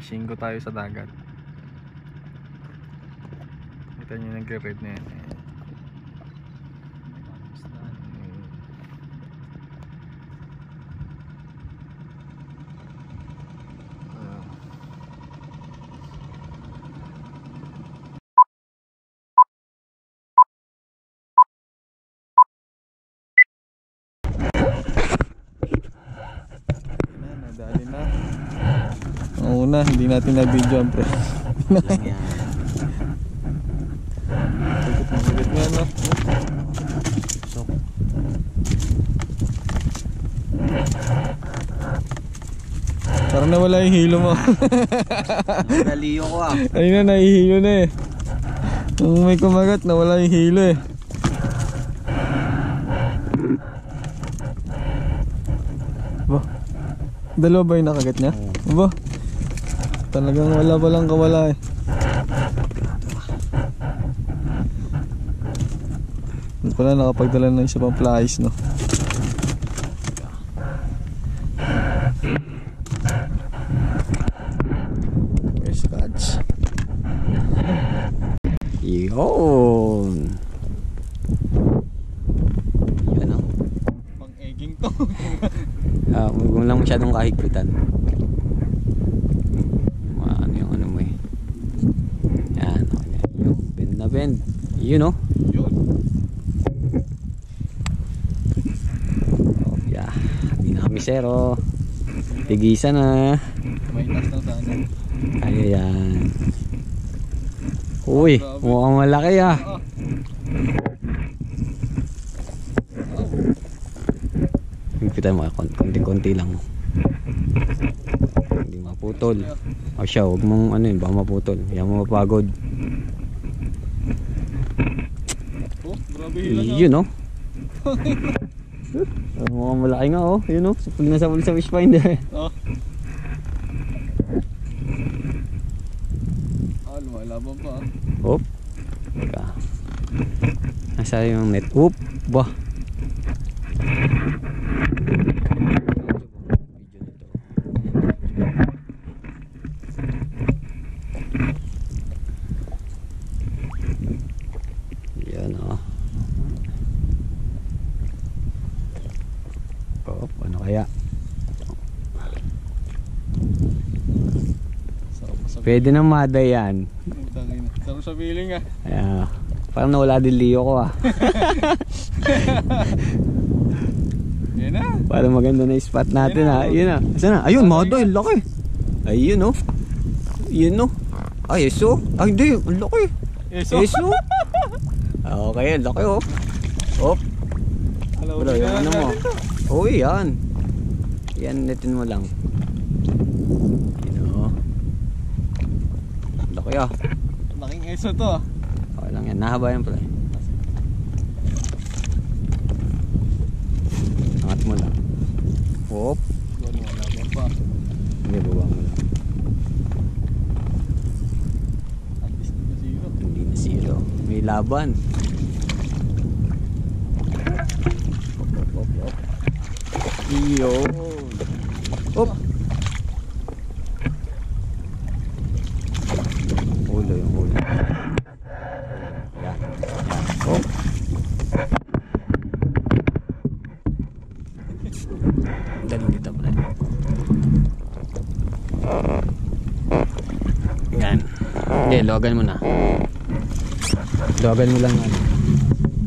Fishing ko tayo sa dagat. Kita nyo nagre-red na yan. Nadali na. Ang una, hindi natin na-video ang pre. Mabigat nga no. Parang nawala yung hilo mo. Naliyo ko ah. Ayun na, nahihilo na eh. Nung may kumagat, nawala yung hilo eh. Ba? Dalawa ba yung nakagat niya? Ba? Talagang wala palang kawala eh. Hindi pala nakapagdala ng isa pang flies no. Where's the catch? Yun. Yan o. Pang-egging to. Huwag lang masyadong kahigpitan. Ano yung ano mo eh. Yan. Yung bend na bend. Yun o. Yun. Oh, yeah. Hindi na kami zero. Tigisan na. May tas lang sana. Kaya yan. Uy, mukhang malaki ah. Higpitan mo, konti-konti lang. Hindi maputol. O siya, huwag mong ano yun, baka maputol. Hindi mo mapagod. Oh, grabe hilang. Yun oh. Mukhang malaki nga oh. Yun oh, pag nasabol sa fish finder. Oh. Lumalaban pa ah. Hop. Teka. Nasa yung net. Hop. Bah. Yan oh. Hop. Ano kaya? Pwede na mada yan. Sarap sa feeling ah. Ayan. Parang nawala din liyo ko ah. Yan na. Parang maganda na yung spot natin ah. Yun na. Saan na? Ayun, mada yung laki. Ayun oh. Yun oh. Ay, eso. Ay, hindi. Ang laki. Eso. Eso. Okay, ang laki oh. Hop. Bro, yung ano mo. Oh, yan. Yan, netin mo lang. Laki ah. Laking eso to ah. Okay lang yan. Nahaba yan pala. Angat mo lang. Hop. Lumalaban pa. Hindi, baba mo lang. At least hindi na zero. Hindi na zero. May laban. Hop, hop, hop. Iyo. Hop. Ulo yung ulo. Yan. Yan. Hop. Galing dito pala. Yan. Hindi, logan mo na. Logan mo lang ano.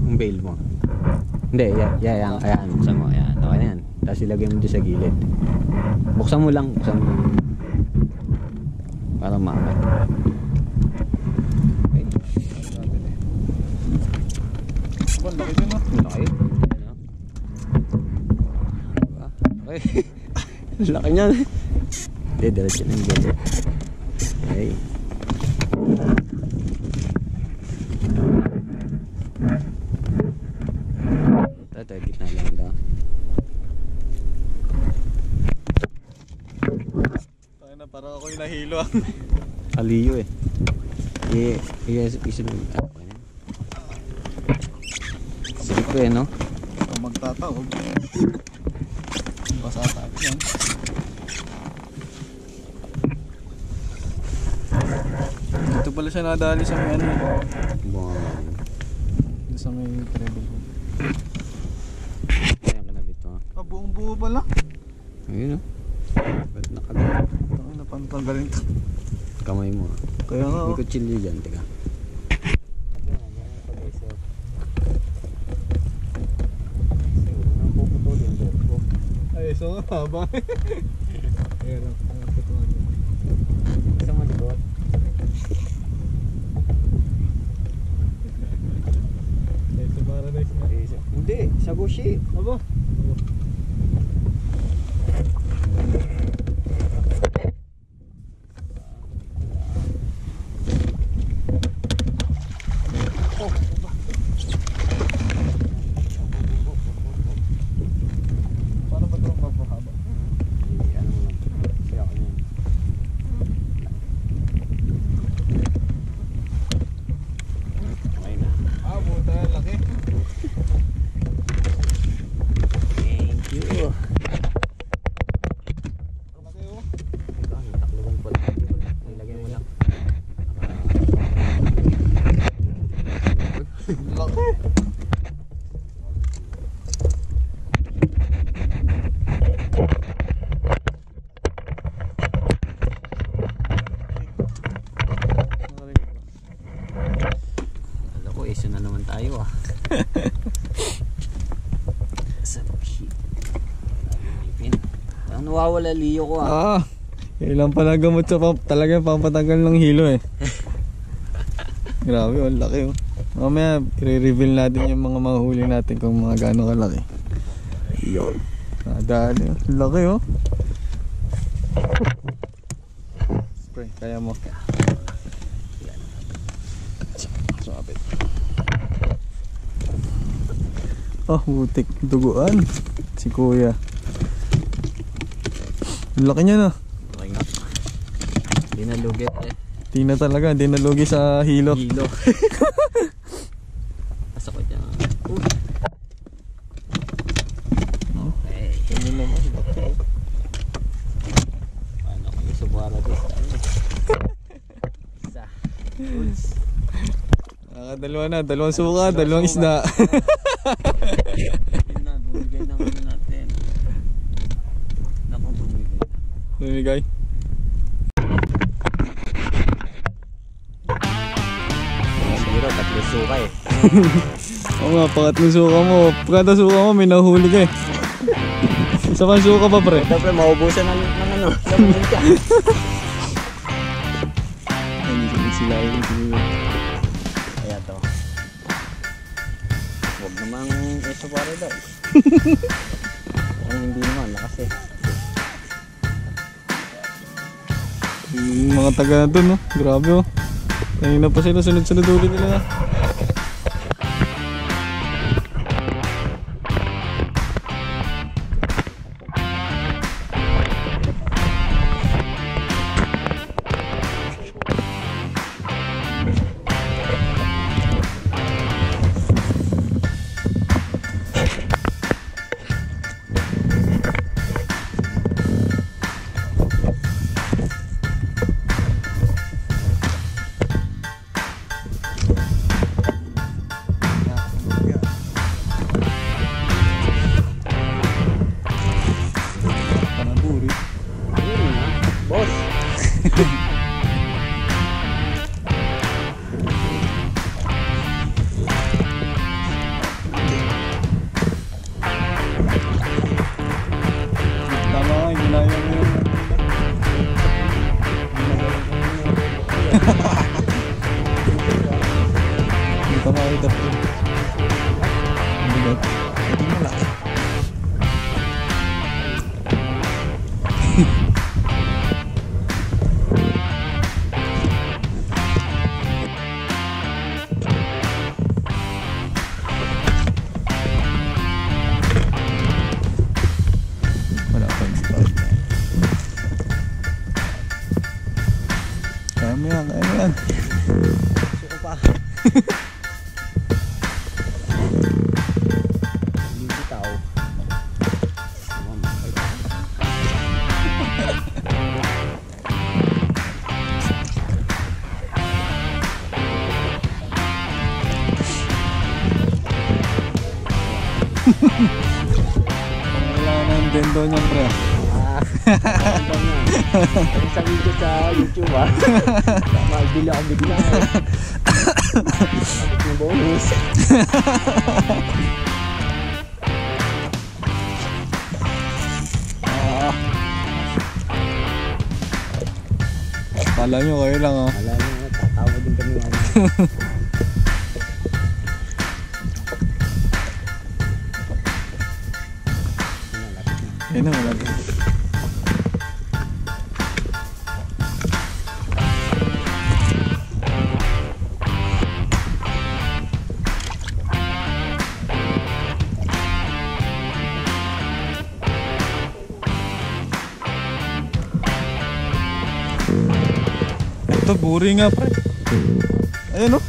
Yung bail mo. Hindi, yan. Ayan, buksan mo. Ayan. Okay na yan. Tapos ilagay mo dyan sa gilid. Buksan mo lang. Buksan mo. Para maangat. Laki din no? Laki. Okay. Laki niyan. Hindi, diretso na yung gilid. Okay. Ito, gitna lang ito. Tayo na, parang ako yung nahilo ah. Aliyo eh. Isunod. Siyempre no? Kung magtatawag. Basta tayo yan. Dito pala siya nadali sa may ano. Buwan. Dito sa may treble. Ayan ka na dito. Ah, buong buo pala. Ayun o. Ba't nakagat? Napantanggalin to. Kamay mo. Kaya nga. May kutsilyo dyan, teka. Ay, so nga habang. Ayan lang. Isang malikot. Ito paradise na. Hindi, sa Goshi. Aba. Paano ba ito magpapahaba? Ano mo lang. Kaya ako yan. Okay na. Ah, buta, laki. Thank you. Laki oh. Ay, takluban po lang. Ilagay mo lang. Laki. Alam ko, isa na naman tayo ah. Sa shit. Parang nawawala liyo ko ah. Ah, ilang pala gamot sa talagang pampatagal ng hilo eh. Grabe, ang laki oh. Mamaya, i-reveal natin yung mga mahuli natin kung mga gaano kalaki. Yun. Nadali oh. Laki oh. Spray, kaya mo. Sumapit. Oh, butik. Duguan. Si kuya. Ang laki niya na. Okay nga. Hindi na lugit eh. Di na talaga, di na lugi sa hilo. Hilo. Pasok ko dyan. Okay. Ano naman, laki. Paano ko yung subwara dito? Isa. Goods. Dalawa na, dalawang suka, dalawang isda. Yun na, bumigay na muna natin. Naku, bumigay na. Bumigay. Siguro, tatlo suka eh. Oo nga, pangatlong suka mo. Pagkata suka mo, may nahuli ka eh. Isa pang suka pa pre. Siyempre, maubusan ng ano, lamunin ka. Hindi sila yung Kaya to. Huwag namang isubwara daw. Hindi naman, kasi. mga taga na dun, no? Grabe oh. Kanina pa sila, sunod-sunod ulit nila. Panaburi. Boss! Tama nga, ginaya mo yung... Hindi ka makita po. Hindi ba? Hindi mo lang. Wala pa yung start. Kaya mo yan, kaya mo yan. Suko pa. Hindi bitaw. daw niyan, pre. Maganda na. Ay, sa video sa YouTube ah. Magbili ako bigla eh. Bakit yung bonus? Kala nyo kayo lang oh. Wala na, tatawa din kami ano. Yan na, malapit. Ito, buri nga pre. Ayan o.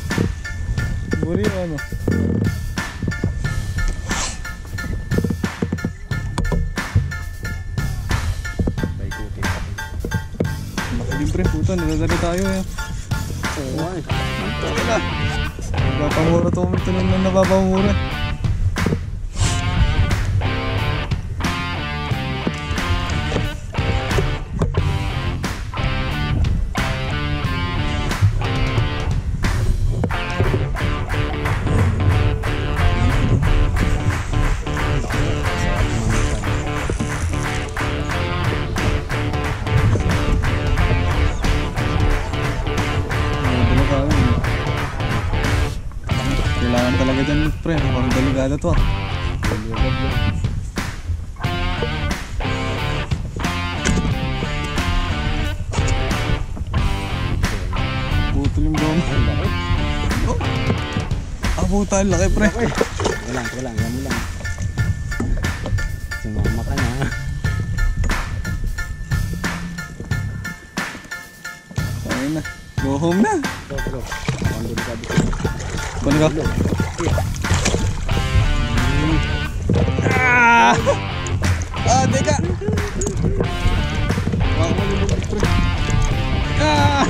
Buri o ano. Makalim pre, puto. Naladali tayo eh. Oo nga eh. Tawag na. Napapamura to. Ito na napapamura. Kailangan talaga dyan pre, parang delikado to ah. Putol yung goma. Oh. Abutan, laki pre. Wala, yan mo lang. Sumama ka na. Ayun na, go home na. Bro. Ang delikado ko. Balik ka. Ah! Ah, teka! Wala ko nilulog pre. Ah!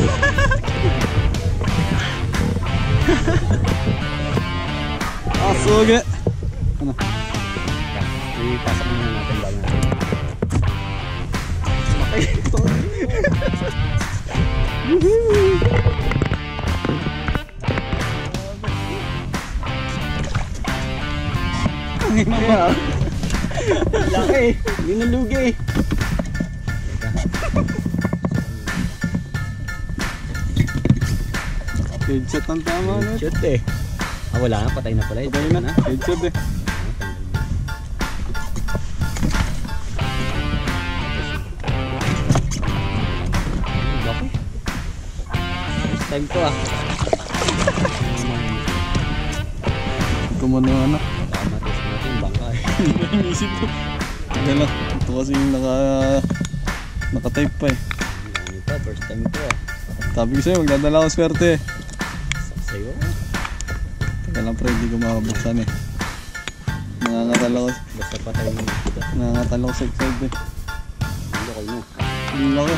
Ah, suge! Ano? Ipasok muna natin bago natin. Laki, hindi nalugi. Headshot ang tama na. Shoot eh. Ah, wala na, patay na pala. Patay na. Headshot eh. Laki. First time to ah. Kumano yung anak. Matis natin yung bangka eh. Inisip ko. Dala, ito kasi yung naka-type pa eh. Ano pa, first time to ah. Sabi ko sa'yo, magdadala akong swerte eh. Sa'yo? Teka lang pre, hindi ko makabuksan eh. Nangangatal ako. Basta patay mo kita. Nangangatal ako sa side eh. Hindi ko mo. Ang laki.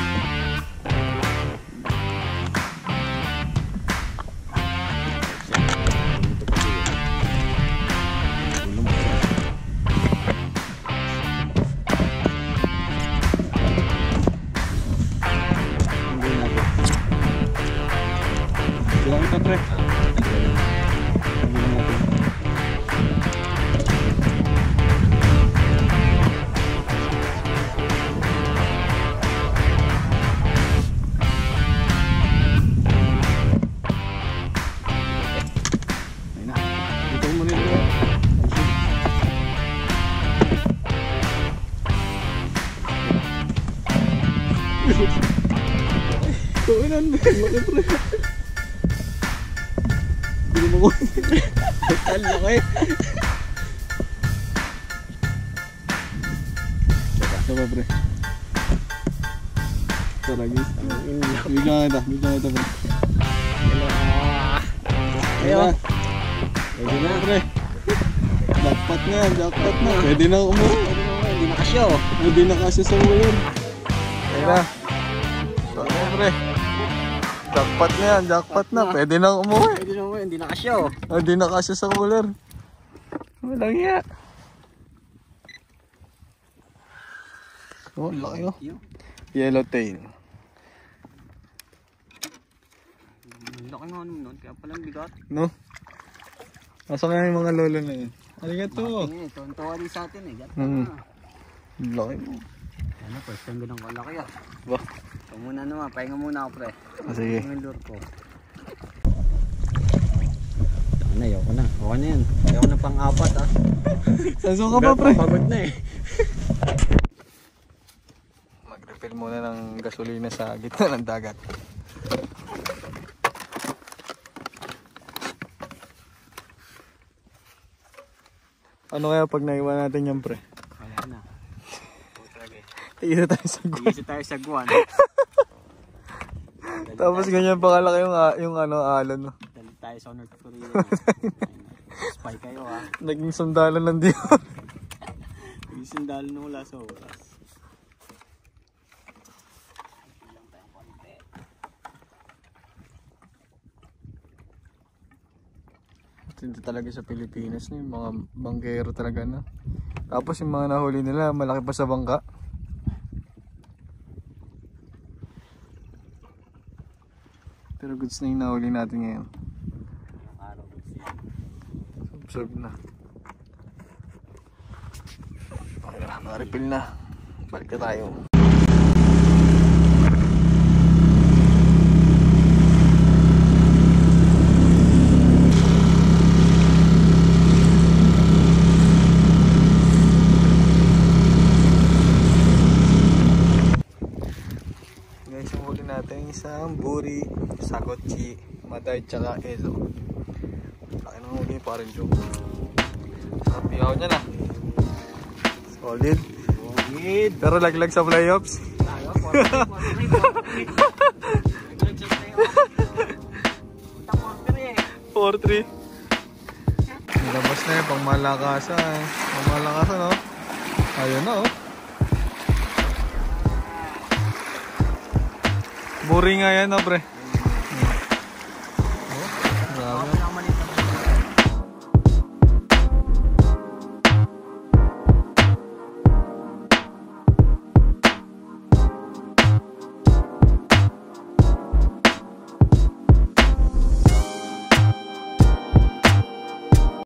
Kailangan ka pre. Tuinan mo, laki pre. Hindi mo ko. Ang laki. Saba pre. Tara guys. Bigyan kita pre. Ayun. Pwede na pre. Jackpot na, jackpot na. Pwede na umuwi. Hindi na kasyo. Pwede na kasi sa ulan. Pwede na. Pwede pre. Jackpot na yan, jackpot na. Pwede na umuwi. Pwede na umuwi, hindi na kasyo. Hindi na kasi sa ulan. Walang iya. Oh, laki oh. Yun. Yellowtail. Laki nga nun, kaya palang bigat. No? Nasa kaya yung mga lolo na yun. Arigato. Tingin eh, tuwan-tuwa din sa atin eh. Gato Hmm. na. Laki mo. Ano, first time ganun kalaki ah. Ba? So muna naman, pahinga muna ako pre. Sige. Yung lure ko. Ayoko na. Okay na yan. Ayoko na pang-apat ah. Saso ka pa pre. Pagod na eh. Mag-refill muna ng gasolina sa gitna ng dagat. Ano kaya pag naiwan natin yan pre? Wala na. Tigisa tayo sa guwan. Tigisa tayo sa guwan. Tapos ganyan pa kalaki yung ano, alon. No? Dali tayo sa North Korea. Spy kayo ha. Naging sandalan lang di. Naging sandalan na wala sa oras. Dito talaga sa Pilipinas no, yung mga banggero talaga na. Tapos yung mga nahuli nila malaki pa sa bangka. Pero goods na yung nahuli natin ngayon. Observe na. Okay na, naka-refill na. Balik na tayo. Guys, yung huli natin isang buri, sakotchi, maday, tsaka ezo. Laki ng huli pa rin yung sarap ihaw niya na. Solid. Solid. Pero laglag sa playoffs. Tayo, 4-3. Nilabas na yun, pang malakasan. Pang malakasan, oh. Ayun na, oh. Buri nga yan, oh, pre.